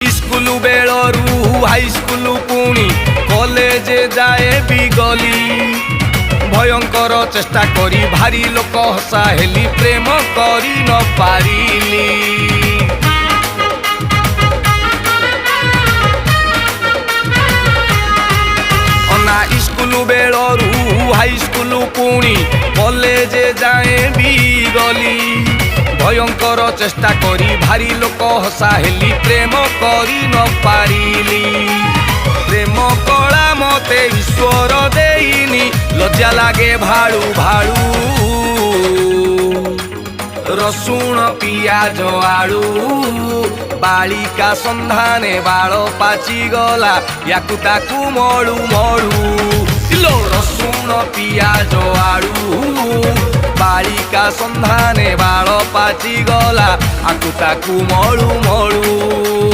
School बेलू high school पुणी college जाए भी गली भयंकर चेष्टा करी भारी लोक हसा हेली प्रेम करी न पारिली ना स्कूल बेलू हाई स्कूल पुणी कॉलेज जाए भी गली भयंकर चेष्टा करी भारी लोक हसा हेली प्रेम करी न पारिली प्रेम कला मते ईश्वर देइनी लज्जा लागे भाड़ू भाड़ू रसुण पियाज आलू बालिका संधाने बाल पाची गला याकू ताकू मळू मळू रसुण पियाज आलू बालिका संधाने बाल पाची गला आकू ताकू मळू मळू।